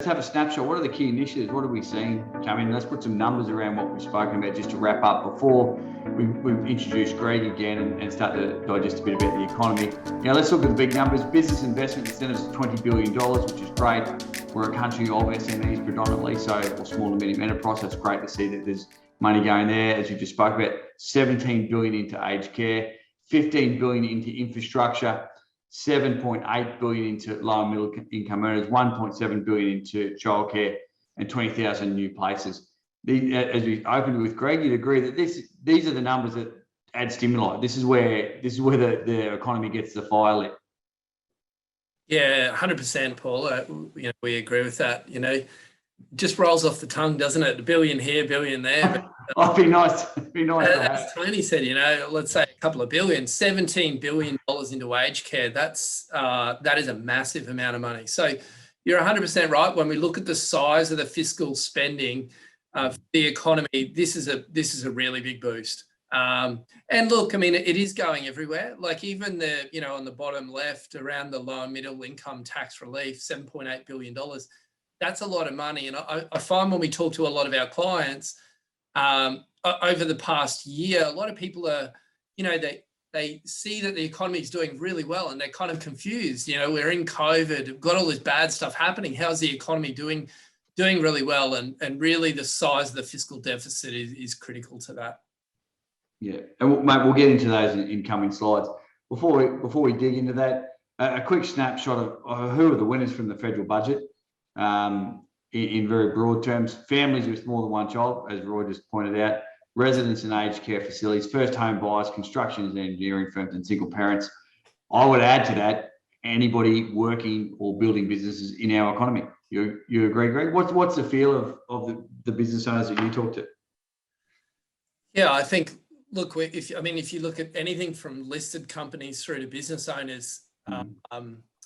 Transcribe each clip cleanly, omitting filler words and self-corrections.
Let's have a snapshot. What are the key initiatives? What are we seeing coming? Let's put some numbers around what we've spoken about just to wrap up before we've introduced Greg again and start to digest a bit about the economy. Now, let's look at the big numbers. Business investment incentives, $20 billion, which is great. We're a country of SMEs predominantly, or small and medium enterprise. That's great to see that there's money going there. As you just spoke about, $17 billion into aged care, $15 billion into infrastructure, $7.8 billion into low and middle income earners, $1.7 billion into childcare, and 20,000 new places. As we opened with Greg, you'd agree that these are the numbers that add stimuli. This is where the economy gets the fire lit. Yeah, 100%, Paul. We agree with that. Just rolls off the tongue, doesn't it? A billion here, billion there. But, it'd be nice. As Tony said, let's say a couple of billion, $17 billion into aged care. That is a massive amount of money. So you're 100% right. When we look at the size of the fiscal spending for the economy, this is a really big boost. And look, it is going everywhere. Like even on the bottom left around the low and middle income tax relief, $7.8 billion. That's a lot of money. And I find when we talk to a lot of our clients over the past year, a lot of people are, they see that the economy is doing really well and they're kind of confused. We're in COVID, we've got all this bad stuff happening. How's the economy doing really well? And really the size of the fiscal deficit is critical to that. Yeah, and mate, we'll get into those in coming slides. Before we dig into that, a quick snapshot of who are the winners from the federal budget. In very broad terms, families with more than one child, as Roy just pointed out, residents in aged care facilities, first home buyers, construction and engineering firms, and single parents. I would add to that anybody working or building businesses in our economy. You agree, Greg? What's the feel of the business owners that you talk to? Yeah, I think, look, if you look at anything from listed companies through to business owners,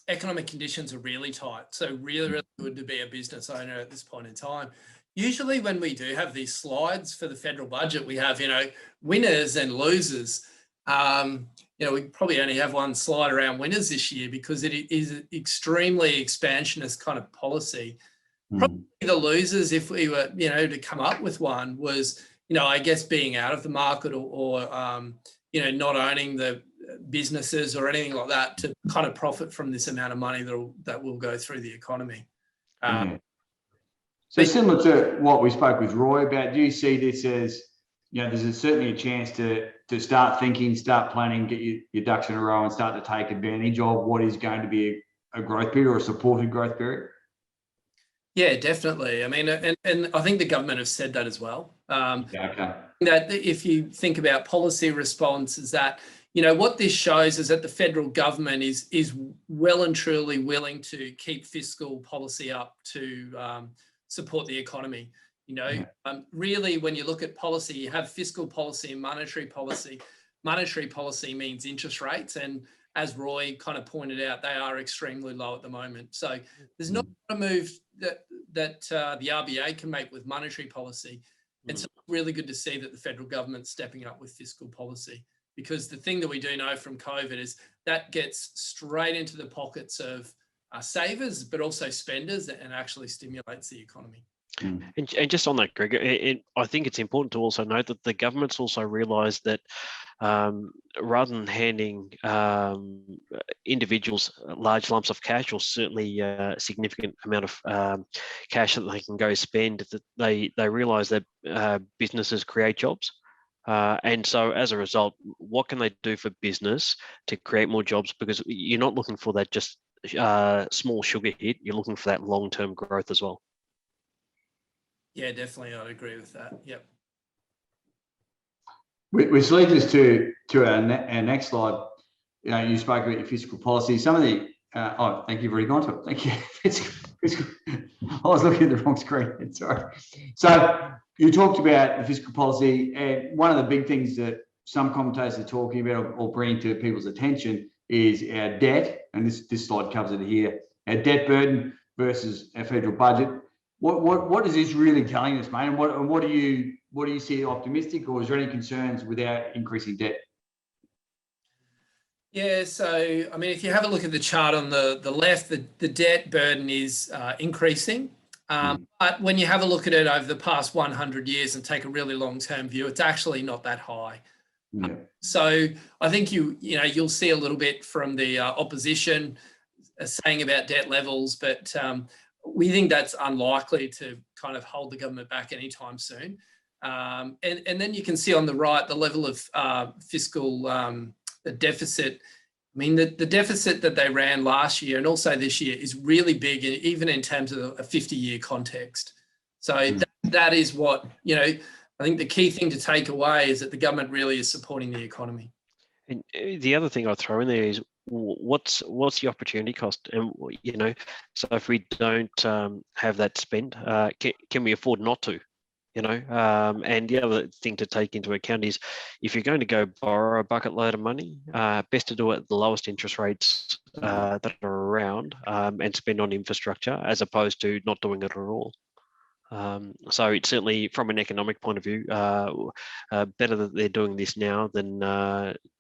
economic conditions are really tight. So really, really good to be a business owner at this point in time. Usually when we do have these slides for the federal budget, we have, winners and losers. We probably only have one slide around winners this year because it is extremely expansionist kind of policy. Probably the losers, if we were, to come up with one, was, I guess being out of the market or not owning the businesses or anything like that to kind of profit from this amount of money that will go through the economy. So similar to what we spoke with Roy about, do you see this as, there's certainly a chance to start thinking, start planning, get your ducks in a row and start to take advantage of what is going to be a growth period or a supported growth period? Yeah, definitely. And I think the government have said that as well. Okay. That if you think about policy response, is that, what this shows is that the federal government is well and truly willing to keep fiscal policy up to support the economy. Really, when you look at policy, you have fiscal policy and monetary policy. Monetary policy means interest rates. And as Roy kind of pointed out, they are extremely low at the moment. So there's not a move that the RBA can make with monetary policy. And so it's really good to see that the federal government's stepping up with fiscal policy, because the thing that we do know from COVID is that gets straight into the pockets of savers, but also spenders, and actually stimulates the economy. And just on that, Greg, I think it's important to also note that the government's also realised that rather than handing individuals large lumps of cash, or certainly a significant amount of cash that they can go spend, that they realise that businesses create jobs. And so as a result, what can they do for business to create more jobs? Because you're not looking for that just small sugar hit, you're looking for that long-term growth as well. Yeah, definitely. I'd agree with that. Yep. Which leads us to our next slide. You spoke about your fiscal policy. Some of the thank you, you've already gone to it. Thank you. I was looking at the wrong screen. Sorry. So you talked about the fiscal policy, and one of the big things that some commentators are talking about or bringing to people's attention is our debt, and this slide covers it here. Our debt burden versus our federal budget. What is this really telling us, mate? And what do you see optimistic, or is there any concerns without increasing debt? Yeah, so if you have a look at the chart on the left, the debt burden is increasing But when you have a look at it over the past 100 years and take a really long-term view, it's actually not that high. Yeah. So I think you'll see a little bit from the opposition saying about debt levels, but we think that's unlikely to kind of hold the government back anytime soon. And then you can see on the right the level of fiscal the deficit. I mean, the deficit that they ran last year and also this year is really big, even in terms of a 50-year context. So that is what, I think the key thing to take away is that the government really is supporting the economy. And the other thing I'd throw in there is what's the opportunity cost? And, so if we don't have that spend, can we afford not to? And the other thing to take into account is if you're going to go borrow a bucket load of money, best to do it at the lowest interest rates that are around and spend on infrastructure as opposed to not doing it at all. So it's certainly from an economic point of view, better that they're doing this now than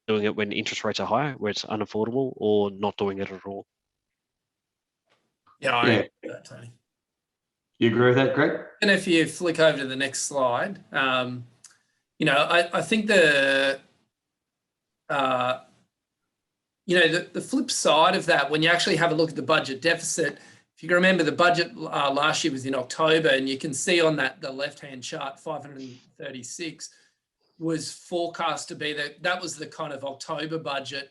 doing it when interest rates are higher, where it's unaffordable, or not doing it at all. Yeah, I agree with that, Tony. You agree with that, Greg? And if you flick over to the next slide, I think the flip side of that, when you actually have a look at the budget deficit, if you can remember, the budget last year was in October, and you can see on the left-hand chart, 536 was forecast to be that was the kind of October budget.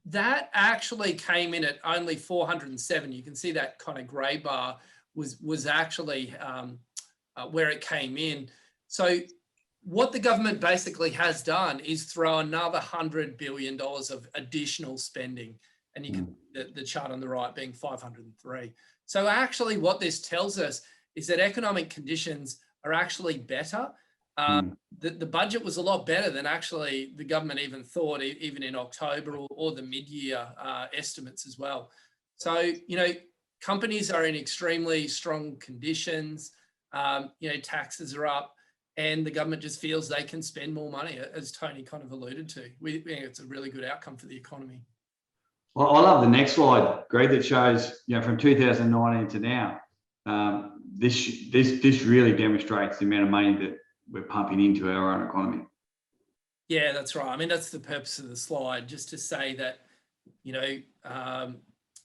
That actually came in at only 407. You can see that kind of grey bar was actually where it came in. So what the government basically has done is throw another $100 billion of additional spending. And you can the chart on the right being 503. So actually what this tells us is that economic conditions are actually better. The budget was a lot better than actually the government even thought, even in October or the mid-year estimates as well. So, companies are in extremely strong conditions. Taxes are up, and the government just feels they can spend more money, as Tony kind of alluded to. We think it's a really good outcome for the economy. Well, I love the next slide, Greg, that shows, from 2019 to now. This really demonstrates the amount of money that we're pumping into our own economy. Yeah, that's right. I mean, that's the purpose of the slide, just to say that,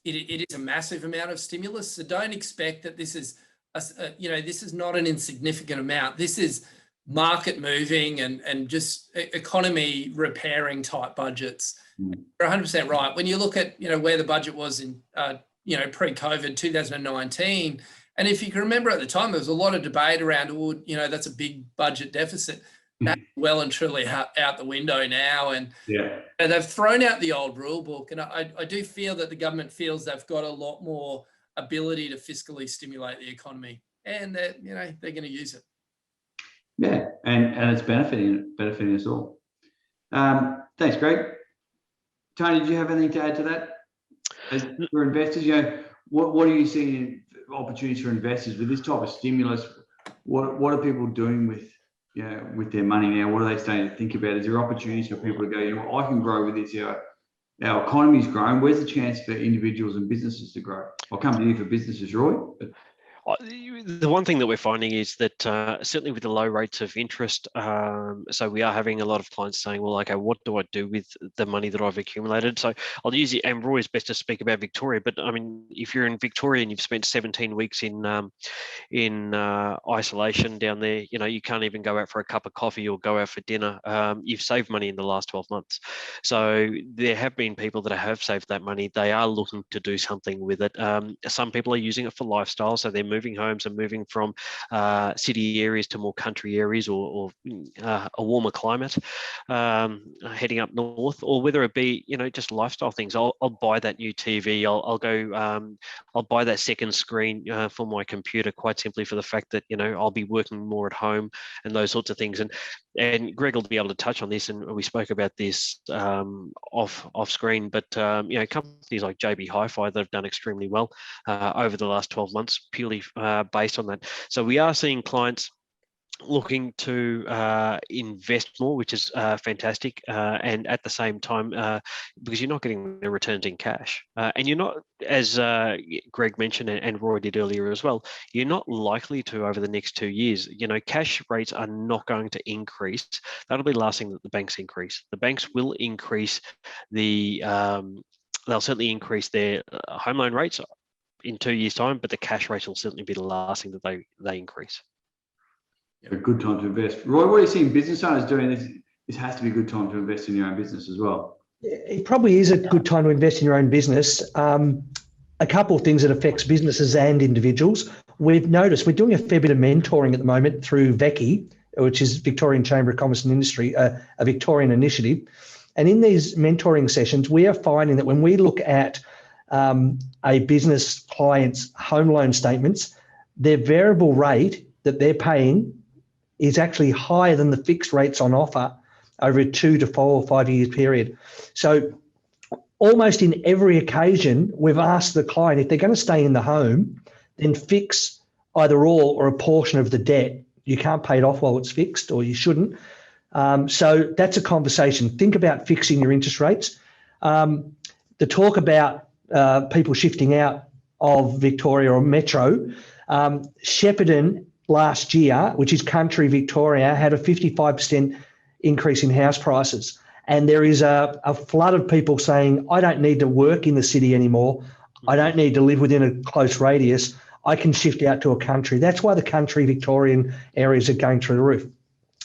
it is a massive amount of stimulus. So don't expect that this is, this is not an insignificant amount. This is market moving and just economy repairing type budgets. You're 100% right. When you look at, where the budget was in, pre-COVID 2019, and if you can remember at the time, there was a lot of debate around, that's a big budget deficit. That's well and truly out the window now. And they've thrown out the old rule book. And I do feel that the government feels they've got a lot more ability to fiscally stimulate the economy. And they're going to use it. Yeah, and it's benefiting us all. Thanks, Greg. Tony, do you have anything to add to that? For investors, what are you seeing opportunities for investors with this type of stimulus? What are people doing with their money now? What are they starting to think about? Is there opportunities for people to go, I can grow with this? Our economy's growing. Where's the chance for individuals and businesses to grow? I'll come to you for businesses, Roy. The one thing that we're finding is that certainly with the low rates of interest, so we are having a lot of clients saying, well, okay, what do I do with the money that I've accumulated? So I'll use it, and Roy is best to speak about Victoria, but I mean, if you're in Victoria and you've spent 17 weeks in isolation down there, you can't even go out for a cup of coffee or go out for dinner. You've saved money in the last 12 months. So there have been people that have saved that money. They are looking to do something with it. Some people are using it for lifestyle, so they're moving homes and moving from city areas to more country areas or a warmer climate, heading up north, or whether it be just lifestyle things. I'll buy that new TV. I'll go. I'll buy that second screen for my computer, quite simply for the fact that I'll be working more at home and those sorts of things. And Greg will be able to touch on this, and we spoke about this off screen. But companies like JB Hi-Fi that have done extremely well over the last 12 months, purely based on that. So we are seeing clients looking to invest more, which is fantastic, and at the same time, because you're not getting the returns in cash, and you're not, as Greg mentioned and Roy did earlier as well, you're not likely to over the next 2 years. Cash rates are not going to increase. That'll be the last thing that the banks increase. The banks will increase they'll certainly increase their home loan rates in 2 years' time, but the cash rates will certainly be the last thing that they increase. A good time to invest. Roy, what are you seeing business owners doing? This has to be a good time to invest in your own business as well. It probably is a good time to invest in your own business. A couple of things that affects businesses and individuals. We've noticed we're doing a fair bit of mentoring at the moment through VECI, which is Victorian Chamber of Commerce and Industry, a Victorian initiative. And in these mentoring sessions, we are finding that when we look at a business client's home loan statements, their variable rate that they're paying is actually higher than the fixed rates on offer over a 2 to 4 or 5 year period. So almost in every occasion, we've asked the client if they're going to stay in the home, then fix either all or a portion of the debt. You can't pay it off while it's fixed, or you shouldn't. So that's a conversation. Think about fixing your interest rates. The talk about people shifting out of Victoria or Metro, Shepparton last year, which is country Victoria, had a 55% increase in house prices. And there is a flood of people saying, I don't need to work in the city anymore. I don't need to live within a close radius. I can shift out to a country. That's why the country Victorian areas are going through the roof.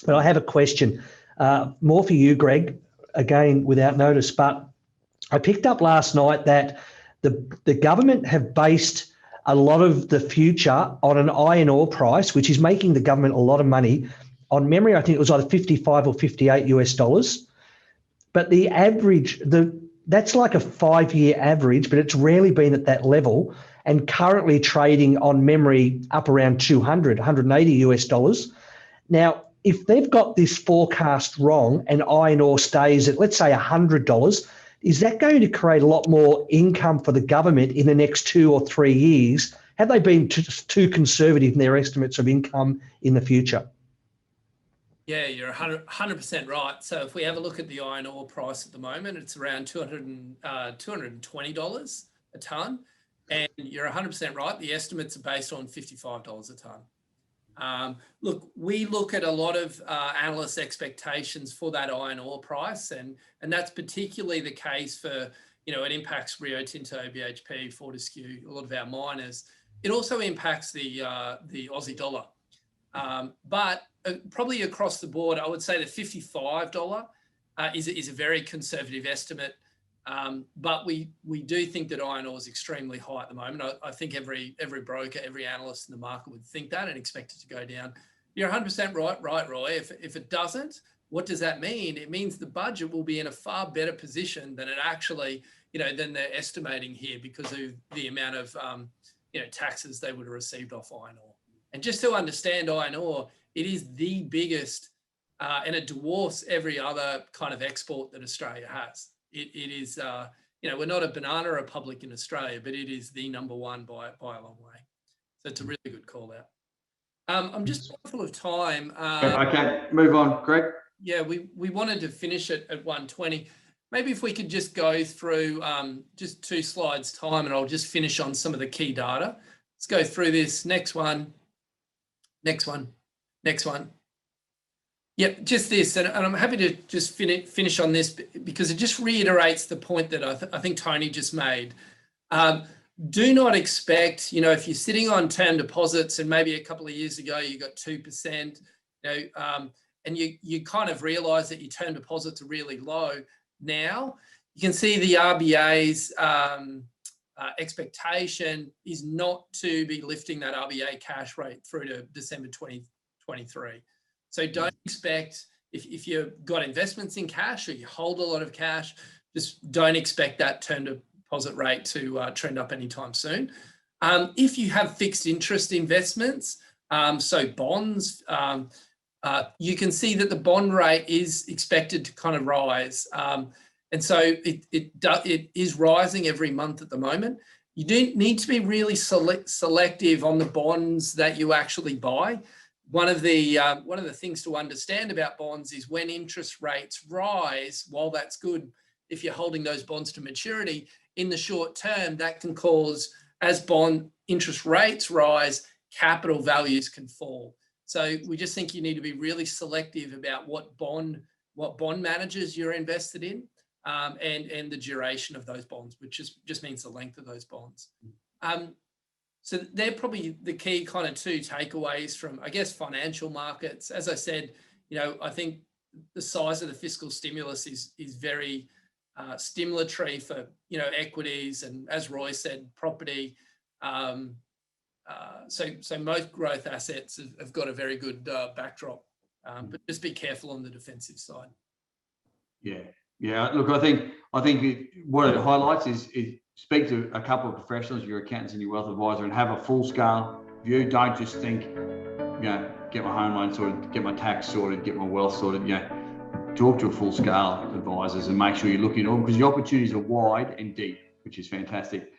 But I have a question, more for you, Greg, again, without notice. But I picked up last night that the government have based a lot of the future on an iron ore price, which is making the government a lot of money. On memory, I think it was either 55 or 58 US dollars. But the average, that's like a 5-year average, but it's rarely been at that level, and currently trading on memory up around 200, 180 US dollars. Now, if they've got this forecast wrong and iron ore stays at, let's say, $100, is that going to create a lot more income for the government in the next 2 or 3 years? Have they been too conservative in their estimates of income in the future? Yeah, you're 100% right. So if we have a look at the iron ore price at the moment, it's around $220 a tonne. And you're 100% right. The estimates are based on $55 a tonne. Look, we look at a lot of analysts' expectations for that iron ore price, and that's particularly the case for, it impacts Rio Tinto, BHP, Fortescue, a lot of our miners. It also impacts the Aussie dollar. But probably across the board, I would say the $55 is a very conservative estimate. But we do think that iron ore is extremely high at the moment. I think every broker, every analyst in the market would think that and expect it to go down. You're 100% right, Roy. If it doesn't, what does that mean? It means the budget will be in a far better position than it actually, than they're estimating here, because of the amount of, taxes they would have received off iron ore. And just to understand iron ore, it is the biggest, and it dwarfs every other kind of export that Australia has. It is, we're not a banana republic in Australia, but it is the number one by a long way. So it's a really good call out. I'm just mindful of time. Okay, move on, Greg. Yeah, we wanted to finish it at 1:20. Maybe if we could just go through just 2 slides time, and I'll just finish on some of the key data. Let's go through this. Next one. Yep, just this, and I'm happy to just finish on this because it just reiterates the point that I think Tony just made. Do not expect, if you're sitting on term deposits and maybe a couple of years ago you got 2%, and you kind of realise that your term deposits are really low now. You can see the RBA's expectation is not to be lifting that RBA cash rate through to December 2023. So don't expect, if you've got investments in cash or you hold a lot of cash, just don't expect that term deposit rate to trend up anytime soon. If you have fixed interest investments, so bonds, you can see that the bond rate is expected to kind of rise. And so it is rising every month at the moment. You do need to be really selective on the bonds that you actually buy. one of the things to understand about bonds is when interest rates rise, while that's good, if you're holding those bonds to maturity, in the short term, that can cause, as bond interest rates rise, capital values can fall. So we just think you need to be really selective about what bond managers you're invested in, and the duration of those bonds, which just means the length of those bonds. So they're probably the key kind of two takeaways from, I guess, financial markets. As I said, I think the size of the fiscal stimulus is very stimulatory for, equities, and as Roy said, property. So most growth assets have got a very good backdrop, but just be careful on the defensive side. Yeah. Look, I think what it highlights is speak to a couple of professionals, your accountants and your wealth advisor, and have a full scale view. Don't just think, get my home loan sorted, get my tax sorted, get my wealth sorted. Talk to a full scale advisors and make sure you're looking at all, because the opportunities are wide and deep, which is fantastic.